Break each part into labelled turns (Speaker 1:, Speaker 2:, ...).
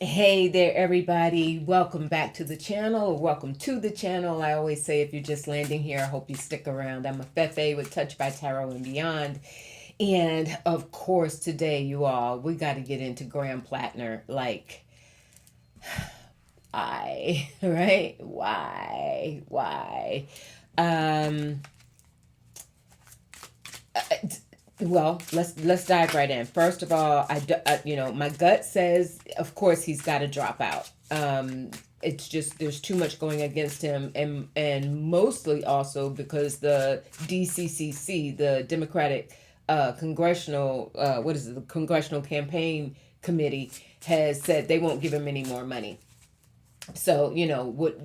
Speaker 1: Hey there, everybody. Welcome back to the channel, or welcome to the channel. I always say if you're just landing here, I hope you stick around. I'm Afefe with Touch by Tarot and Beyond. And of course, today, you all, we got to get into Graham Platner. Like, right? Why? Um, uh, well, let's dive right in. First of all, my gut says, of course, he's got to drop out. It's just there's too much going against him, and mostly also because the DCCC, the Democratic Congressional, what is it, the Congressional Campaign Committee, has said they won't give him any more money. So what,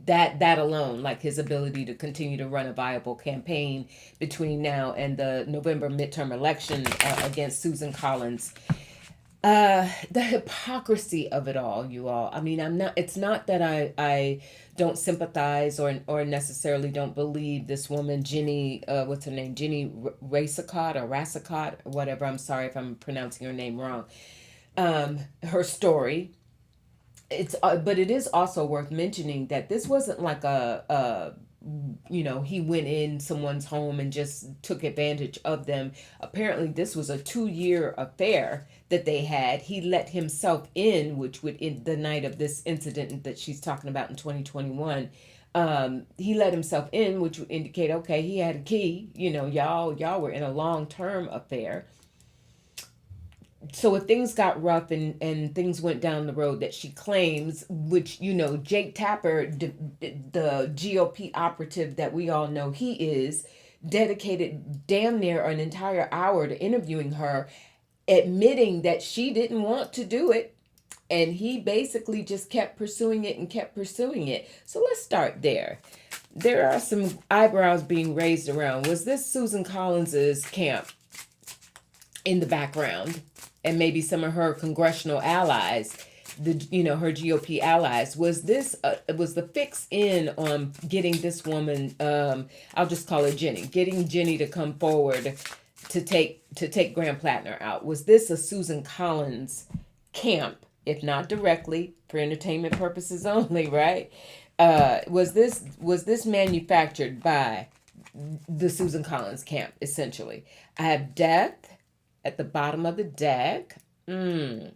Speaker 1: that alone, like his ability to continue to run a viable campaign between now and the November midterm election against Susan Collins, the hypocrisy of it all, you all. I mean, it's not that I don't sympathize or necessarily don't believe this woman, Jenny, what's her name, Jenny Racicot or Racicot or whatever. I'm sorry if I'm pronouncing her name wrong. Her story, but it is also worth mentioning that this wasn't like he went in someone's home and just took advantage of them. Apparently this was a 2-year affair that they had. He let himself in, which would, in the night of this incident that she's talking about in 2021, he let himself in, which would indicate, okay, he had a key. Y'all were in a long-term affair. So if things got rough and things went down the road that she claims, which, Jake Tapper, the GOP operative that we all know he is, dedicated damn near an entire hour to interviewing her, admitting that she didn't want to do it. And he basically just kept pursuing it and kept pursuing it. So let's start there. There are some eyebrows being raised around. Was this Susan Collins's camp in the background? And maybe some of her congressional allies, her GOP allies, was the fix in on getting this woman, I'll just call her Jenny, getting Jenny to come forward to take Graham Platner out? Was this a Susan Collins camp, if not directly, for entertainment purposes only, right? Was this manufactured by the Susan Collins camp, essentially? I have death at the bottom of the deck. I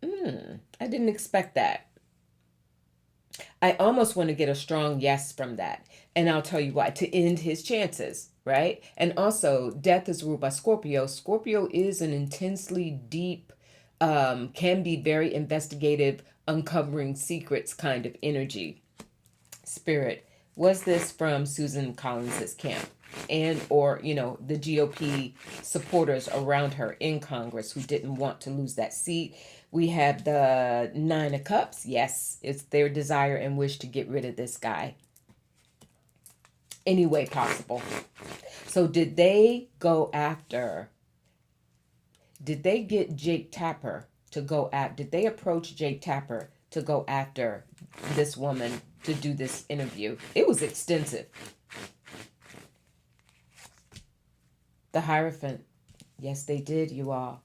Speaker 1: didn't expect that. I almost want to get a strong yes from that. And I'll tell you why. To end his chances, right? And also, death is ruled by Scorpio. Scorpio is an intensely deep, can be very investigative, uncovering secrets kind of energy. Spirit, was this from Susan Collins's camp? And or the GOP supporters around her in Congress who didn't want to lose that seat? We have the 9 of Cups. Yes, it's their desire and wish to get rid of this guy any way possible. So did they get Jake Tapper to go at? Did they approach Jake Tapper to go after this woman to do this interview? It was extensive. The Hierophant. Yes, they did, you all.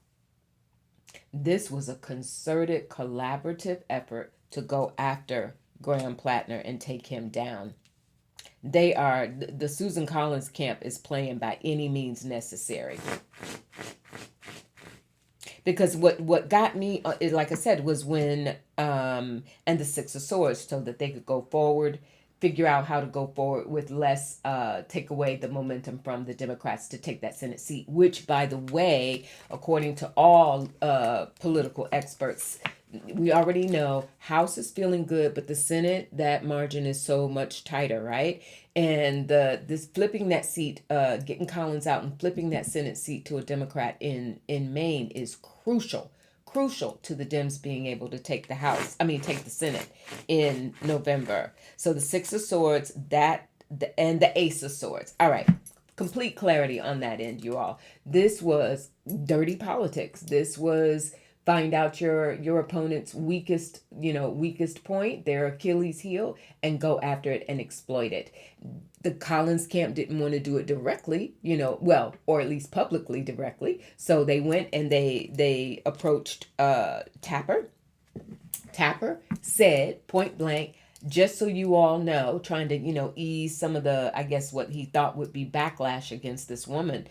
Speaker 1: This was a concerted, collaborative effort to go after Graham Platner and take him down. The Susan Collins camp is playing by any means necessary. Because what got me, like I said, was when, and the 6 of Swords, so that they could go forward, figure out how to go forward with less, take away the momentum from the Democrats to take that Senate seat, which, by the way, according to all political experts, we already know House is feeling good, but the Senate, that margin is so much tighter, right? And this flipping that seat, getting Collins out and flipping that Senate seat to a Democrat in Maine is crucial to the Dems being able to take take the Senate in November. So the 6 of Swords, and the Ace of Swords. All right. Complete clarity on that end, you all. This was dirty politics. This was find out your opponent's weakest point, their Achilles heel, and go after it and exploit it. The Collins camp didn't want to do it directly, or at least publicly directly. So they went and they approached Tapper, Tapper said point blank, just so you all know, trying to, ease some of the, I guess, what he thought would be backlash against this woman,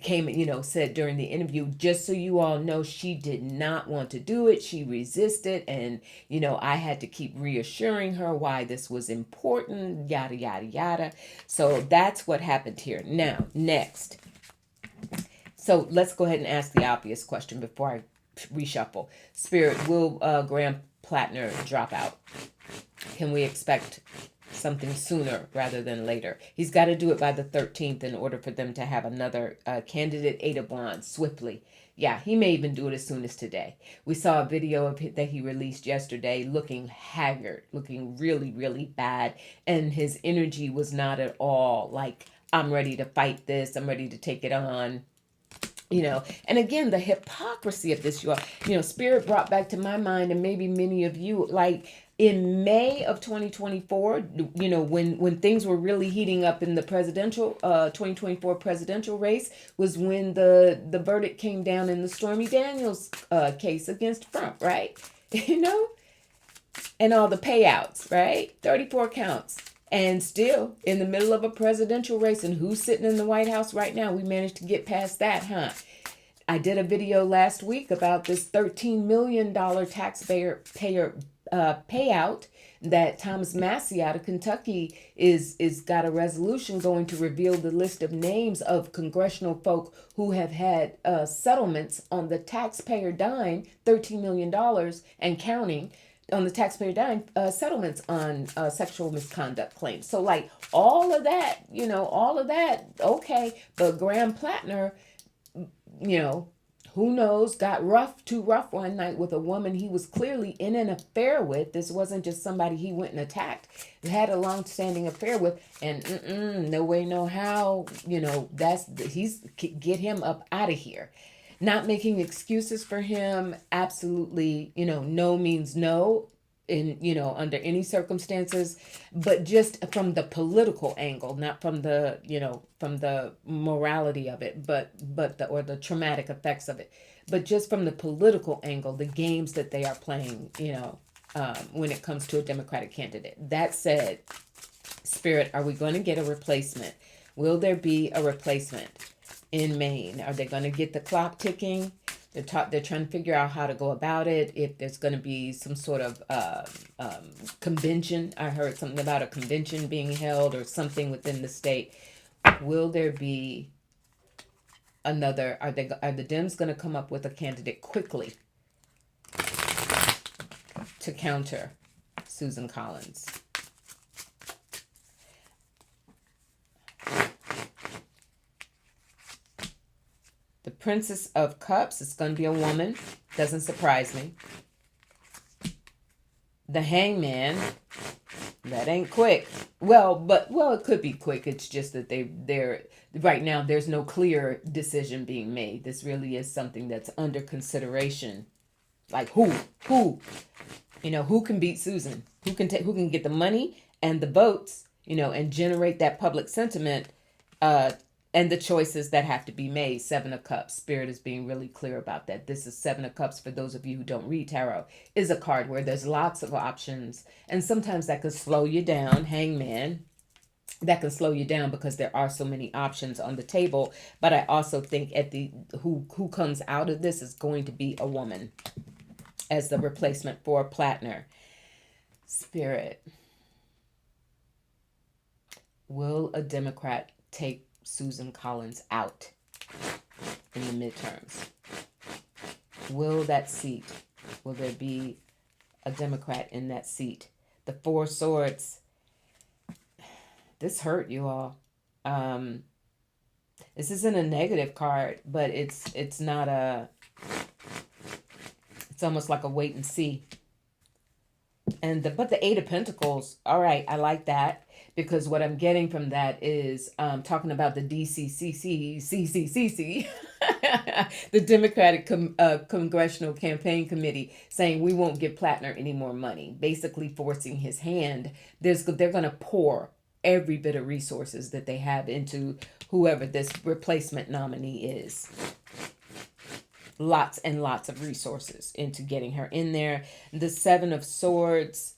Speaker 1: came, said during the interview, just so you all know, she did not want to do it. She resisted. And, I had to keep reassuring her why this was important, yada, yada, yada. So that's what happened here. Now, next. So let's go ahead and ask the obvious question before I reshuffle. Spirit, will Graham Platner drop out? Can we expect something sooner rather than later? He's got to do it by the 13th in order for them to have another candidate, Ada Blonde, swiftly. Yeah, he may even do it as soon as today. We saw a video of that he released yesterday looking haggard, looking really, really bad. And his energy was not at all like, I'm ready to fight this. I'm ready to take it on. And again, the hypocrisy of this, Spirit brought back to my mind, and maybe many of you, like in May of 2024, when things were really heating up in the presidential 2024 presidential race, was when the verdict came down in the Stormy Daniels case against Trump, right? And all the payouts, right? 34 counts. And still in the middle of a presidential race, and who's sitting in the White House right now, we managed to get past that, huh? I did a video last week about this $13 million taxpayer payout that Thomas Massey out of Kentucky is got a resolution going to reveal the list of names of congressional folk who have had settlements on the taxpayer dime, $13 million and counting, on the taxpayer dime, settlements on sexual misconduct claims. So like all of that, okay. But Graham Platner, who knows, got too rough one night with a woman he was clearly in an affair with. This wasn't just somebody he went and attacked. He had a long-standing affair with, and no way, no how, get him up out of here. Not making excuses for him, absolutely, no means no under any circumstances, but just from the political angle, not from the, from the morality of it, but the traumatic effects of it, but just from the political angle, the games that they are playing, when it comes to a Democratic candidate. That said, Spirit, are we going to get a replacement? Will there be a replacement in Maine? Are they going to get the clock ticking? They're trying to figure out how to go about it. If there's going to be some sort of convention. I heard something about a convention being held or something within the state. Will there be another? Are the Dems going to come up with a candidate quickly to counter Susan Collins? The Princess of Cups is going to be a woman. Doesn't surprise me. The Hangman, that ain't quick. Well, it could be quick. It's just that they're right now. There's no clear decision being made. This really is something that's under consideration. Like who can beat Susan? Who can get the money and the votes? And generate that public sentiment. And the choices that have to be made. Seven of Cups. Spirit is being really clear about that. This is Seven of Cups, for those of you who don't read tarot, is a card where there's lots of options. And sometimes that could slow you down. Hangman. That can slow you down because there are so many options on the table. But I also think who comes out of this is going to be a woman as the replacement for Platner. Spirit. Will a Democrat take Susan Collins out in the midterms? Will there be a Democrat in that seat? The Four Swords. This hurt, you all. This isn't a negative card, but it's not it's almost like a wait and see. But the Eight of Pentacles, all right, I like that. Because what I'm getting from that is talking about the DCCC, the Democratic Congressional Campaign Committee, saying we won't give Platner any more money, basically forcing his hand. They're going to pour every bit of resources that they have into whoever this replacement nominee is. lots and lots of resources into getting her in there. The Seven of Swords,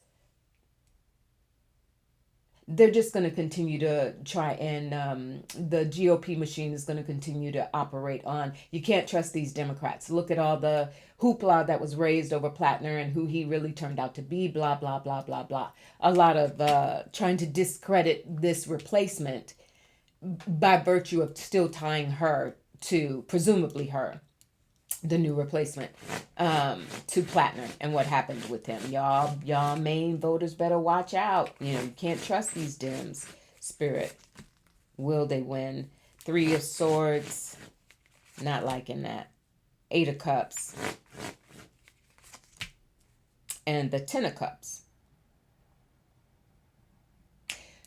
Speaker 1: they're just going to continue to try and the GOP machine is going to continue to operate on. You can't trust these Democrats. Look at all the hoopla that was raised over Platner and who he really turned out to be, blah, blah, blah, blah, blah. A lot of trying to discredit this replacement by virtue of still tying her to, presumably her, the new replacement, to Platner and what happened with him. Y'all Maine voters better watch out. You can't trust these Dems. Spirit, will they win? Three of Swords, not liking that. Eight of Cups, and the Ten of Cups.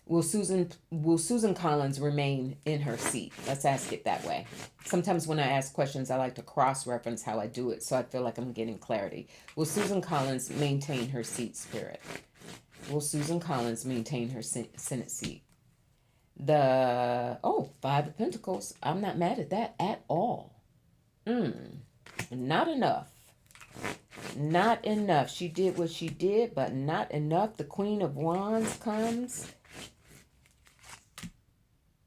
Speaker 1: Will Susan Collins remain in her seat? Let's ask it that way. Sometimes when I ask questions, I like to cross-reference how I do it, so I feel like I'm getting clarity. Will Susan Collins maintain her seat, Spirit? Will Susan Collins maintain her Senate seat? Five of Pentacles. I'm not mad at that at all. Not enough. Not enough. She did what she did, but not enough. The Queen of Wands comes.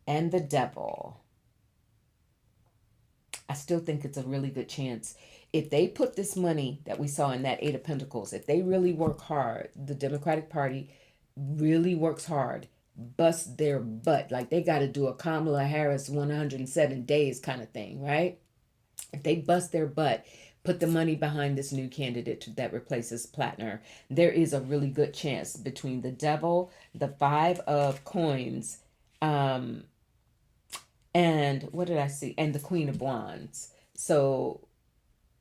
Speaker 1: And the Devil. I still think it's a really good chance. If they put this money that we saw in that Eight of Pentacles, if they really work hard, the Democratic Party really works hard, bust their butt, like they got to do a Kamala Harris 107 days kind of thing, right? If they bust their butt, put the money behind this new candidate that replaces Platner, there is a really good chance between the Devil, the Five of Coins, and what did I see? And the Queen of Wands. So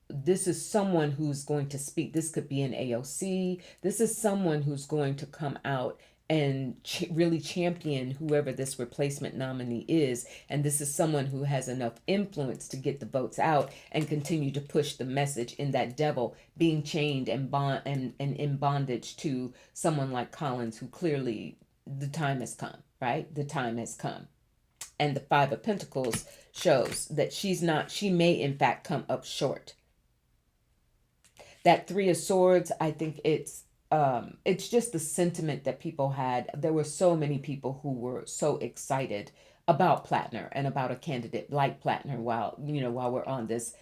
Speaker 1: this is someone who's going to speak. This could be an AOC. This is someone who's going to come out and really champion whoever this replacement nominee is. And this is someone who has enough influence to get the votes out and continue to push the message in that Devil being chained and in bondage to someone like Collins, who clearly the time has come, right? The time has come. And the Five of Pentacles shows that she may in fact come up short. That Three of Swords, I think it's just the sentiment that people had. There were so many people who were so excited about Platner and about a candidate like Platner while we're on this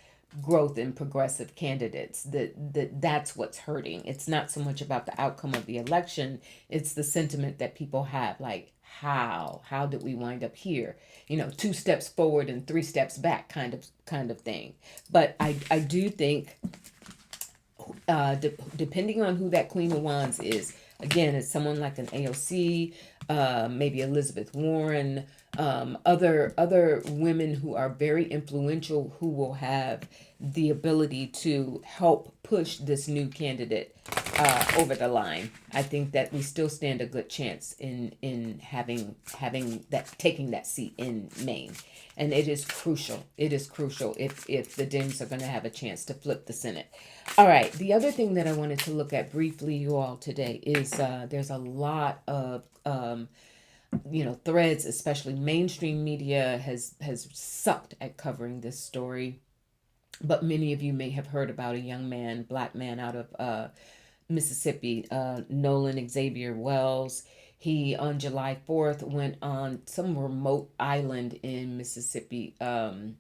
Speaker 1: growth in progressive candidates, that's what's hurting. It's not so much about the outcome of the election, it's the sentiment that people have, like how did we wind up here, 2 steps forward and 3 steps back kind of thing. But I do think depending on who that Queen of Wands is, again, it's someone like an AOC, maybe Elizabeth Warren, other women who are very influential, who will have the ability to help push this new candidate over the line. I think that we still stand a good chance in having taking that seat in Maine. And it is crucial. It is crucial if the Dems are going to have a chance to flip the Senate. All right. The other thing that I wanted to look at briefly, you all, today is there's a lot of threads, especially mainstream media has sucked at covering this story. But many of you may have heard about a young man, black man out of Mississippi, Nolan Xavier Wells. He, on July 4th, went on some remote island in Mississippi, went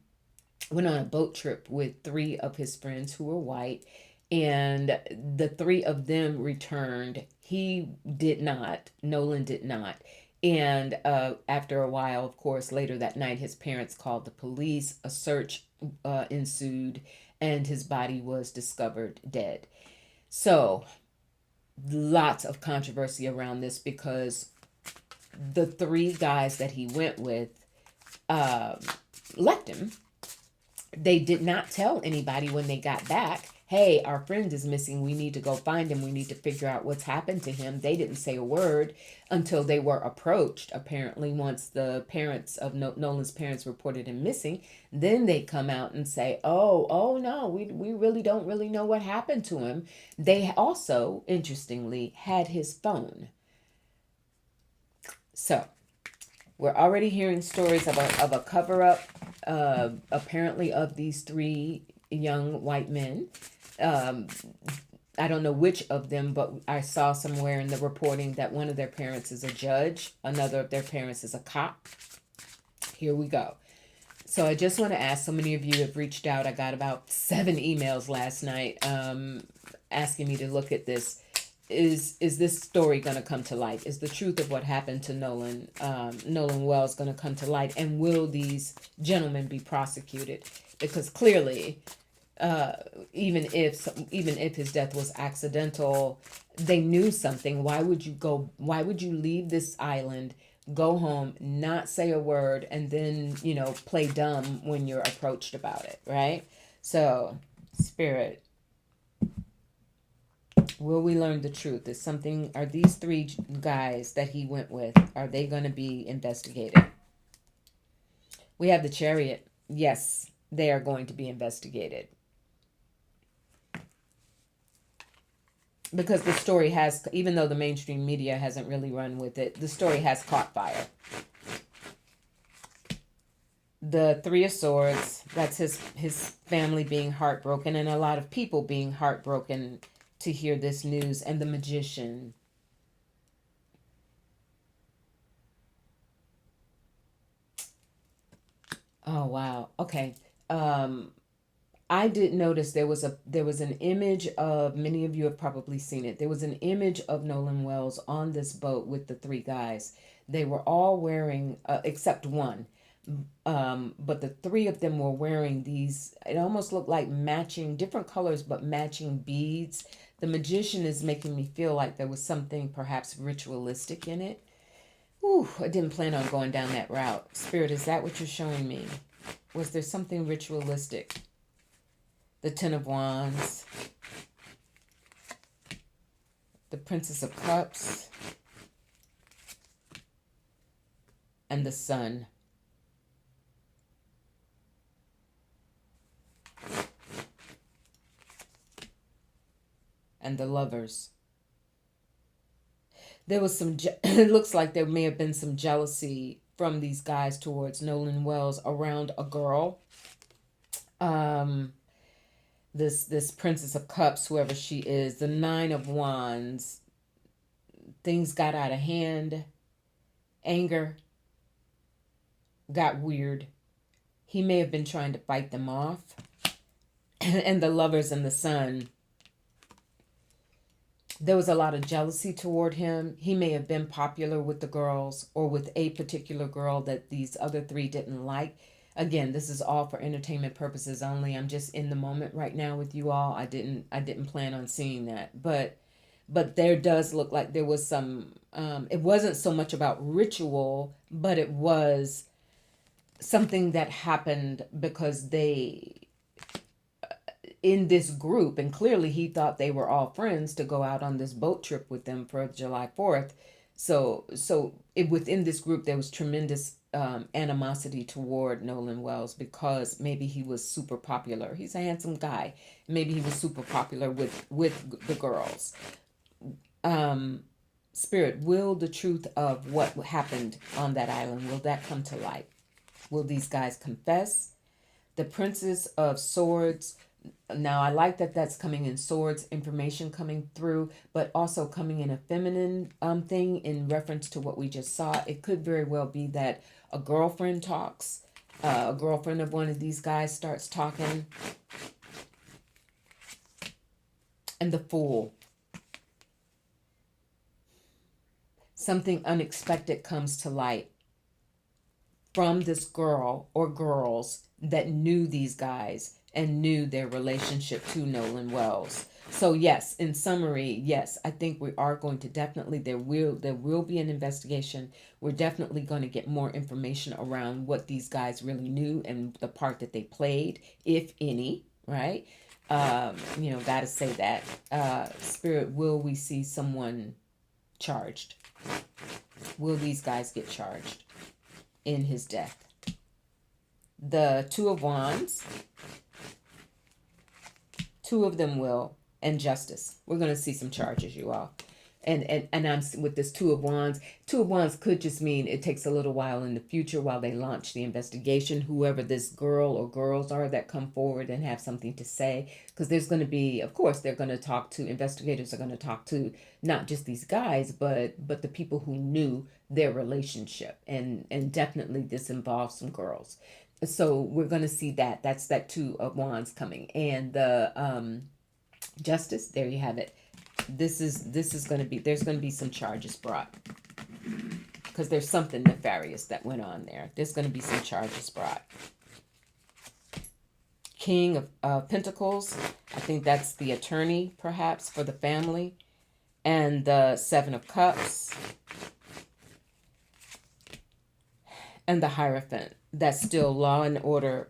Speaker 1: on a boat trip with 3 of his friends who were white, and the 3 of them returned. He did not. Nolan did not. And after a while, of course, later that night, his parents called the police. A search ensued, and his body was discovered dead. So lots of controversy around this, because the 3 guys that he went with left him. They did not tell anybody when they got back, hey, our friend is missing. We need to go find him. We need to figure out what's happened to him. They didn't say a word until they were approached. Apparently, once the parents of Nolan's parents reported him missing, then they come out and say, oh no, we really don't really know what happened to him. They also, interestingly, had his phone. So we're already hearing stories of a cover-up, apparently, of these 3 young white men. Um, I don't know which of them, but I saw somewhere in the reporting that one of their parents is a judge, another of their parents is a cop. Here we go. So I just want to ask, so many of you have reached out. I got about 7 emails last night asking me to look at this. Is this story going to come to light? Is the truth of what happened to Nolan Wells going to come to light? And will these gentlemen be prosecuted? Because clearly, uh, even if his death was accidental, they knew something. Why would you go? Why would you leave this island, go home, not say a word, and then play dumb when you're approached about it, right? So, Spirit, will we learn the truth? Is something? Are these 3 guys that he went with? Are they going to be investigated? We have the Chariot. Yes, they are going to be investigated. Because the story has, even though the mainstream media hasn't really run with it, the story has caught fire. The 3 of Swords, that's his family being heartbroken, and a lot of people being heartbroken to hear this news. And the Magician. Oh wow. Okay. I did notice there was an image of, many of you have probably seen it. There was an image of Nolan Wells on this boat with the 3 guys. They were all wearing, except one, but the 3 of them were wearing these. It almost looked like matching, different colors, but matching beads. The Magician is making me feel like there was something perhaps ritualistic in it. Ooh, I didn't plan on going down that route. Spirit, is that what you're showing me? Was there something ritualistic? The 10 of Wands, the Princess of Cups, and the Sun. And the Lovers. There was some, it looks like there may have been some jealousy from these guys towards Nolan Wells around a girl. This Princess of Cups, whoever she is, the 9 of Wands, things got out of hand, anger got weird. He may have been trying to fight them off. And the Lovers and the Sun, there was a lot of jealousy toward him. He may have been popular with the girls, or with a particular girl that these other 3 didn't like. Again, this is all for entertainment purposes only. I'm just in the moment right now with you all. I didn't plan on seeing that. But there does look like there was some, it wasn't so much about ritual, but it was something that happened because they, in this group, and clearly he thought they were all friends to go out on this boat trip with them for July 4th. So within this group, there was tremendous animosity toward Nolan Wells because maybe he was super popular. He's a handsome guy. Maybe he was super popular with the girls. Spirit, will the truth of what happened on that island, will that come to light? Will these guys confess? The Princess of Swords. Now, I like that that's coming in swords, information coming through, but also coming in a feminine thing in reference to what we just saw. It could very well be that a girlfriend talks, a girlfriend of one of these guys starts talking. And the Fool. Something unexpected comes to light from this girl or girls that knew these guys and knew their relationship to Nolan Wells. So yes, in summary, yes, I think we are going to definitely, there will be an investigation. We're definitely going to get more information around what these guys really knew and the part that they played, if any, right? Gotta say that. Spirit, will we see someone charged? Will these guys get charged in his death? The 2 of Wands. 2 of them will. And Justice. We're going to see some charges, you all. And I'm with this Two of Wands. Two of Wands could just mean it takes a little while in the future while they launch the investigation. Whoever this girl or girls are that come forward and have something to say, because there's going to be, of course, they're going to talk to investigators are going to talk to not just these guys, but the people who knew their relationship, and definitely this involves some girls. So we're going to see that. That's that Two of Wands coming, and the Justice. There you have it. This is going to be, there's going to be some charges brought because there's something nefarious that went on there. There's going to be some charges brought. King of Pentacles, I think that's the attorney perhaps for the family, and the Seven of Cups, and the Hierophant. That's still law and order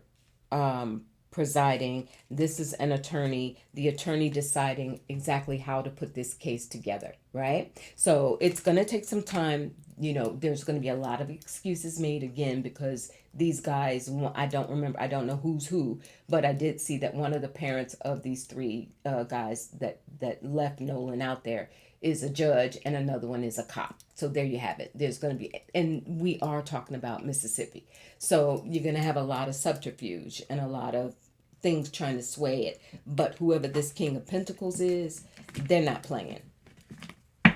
Speaker 1: presiding. This is an attorney, the attorney deciding exactly how to put this case together, right? So it's going to take some time. There's going to be a lot of excuses made again because these guys, I don't know who's who, but I did see that one of the parents of these three guys that left Nolan out there is a judge and another one is a cop. So there you have it. There's going to be, and we are talking about Mississippi. So you're going to have a lot of subterfuge and a lot of things trying to sway it. But whoever this King of Pentacles is, they're not playing.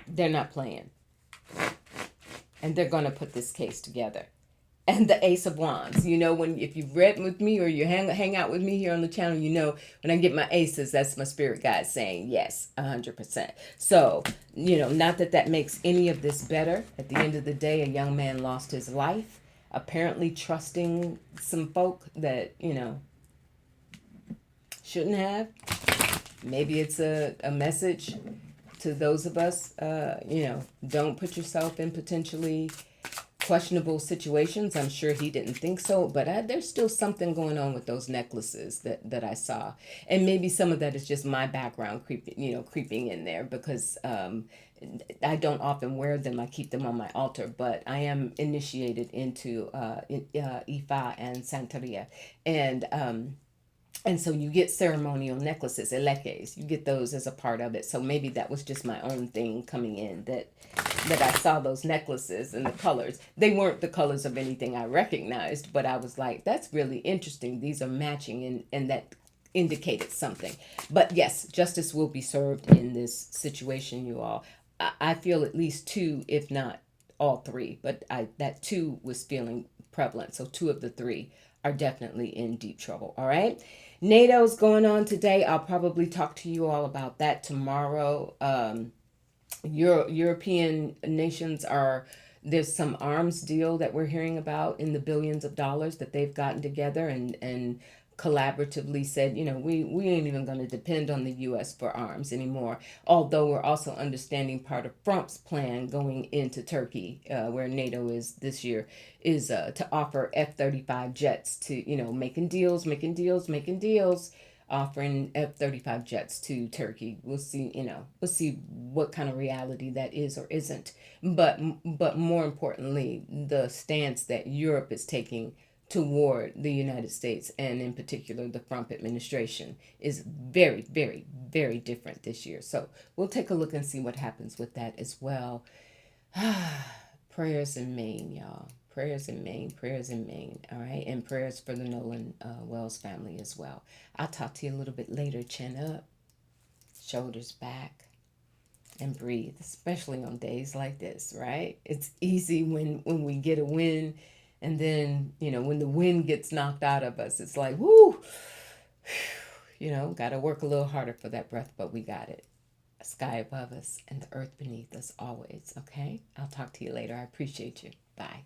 Speaker 1: They're not playing. And they're going to put this case together. And the Ace of Wands, if you've read with me or you hang out with me here on the channel, when I get my aces, that's my spirit guide saying yes, 100%. So, not that makes any of this better. At the end of the day, a young man lost his life, apparently trusting some folk that, shouldn't have. Maybe it's a message to those of us, don't put yourself in potentially questionable situations. I'm sure he didn't think so, but there's still something going on with those necklaces that I saw, and maybe some of that is just my background creeping in there because I don't often wear them. I keep them on my altar, but I am initiated into Ifa and Santeria, and so you get ceremonial necklaces, eleques. You get those as a part of it. So maybe that was just my own thing coming in that I saw those necklaces and the colors. They weren't the colors of anything I recognized, but I was like, that's really interesting. These are matching, and that indicated something. But yes, justice will be served in this situation, you all. I feel at least two, if not all three, but that two was feeling prevalent. So two of the three are definitely in deep trouble. All right. NATO's going on today. I'll probably talk to you all about that tomorrow. European nations there's some arms deal that we're hearing about in the billions of dollars that they've gotten together and collaboratively said, we ain't even going to depend on the U.S. for arms anymore. Although we're also understanding part of Trump's plan going into Turkey, where NATO is this year, is to offer F-35 jets to, making deals, offering F-35 jets to Turkey. We'll see, we'll see what kind of reality that is or isn't. But more importantly, the stance that Europe is taking toward the United States, and in particular the Trump administration, is very, very, very different this year. So we'll take a look and see what happens with that as well. Prayers in Maine, y'all. Prayers in Maine, all right? And prayers for the Nolan Wells family as well. I'll talk to you a little bit later. Chin up, shoulders back, and breathe, especially on days like this, right? It's easy when we get a win, and then, when the wind gets knocked out of us, it's like, whoo, got to work a little harder for that breath, but we got it. A sky above us and the earth beneath us always, okay? I'll talk to you later. I appreciate you. Bye.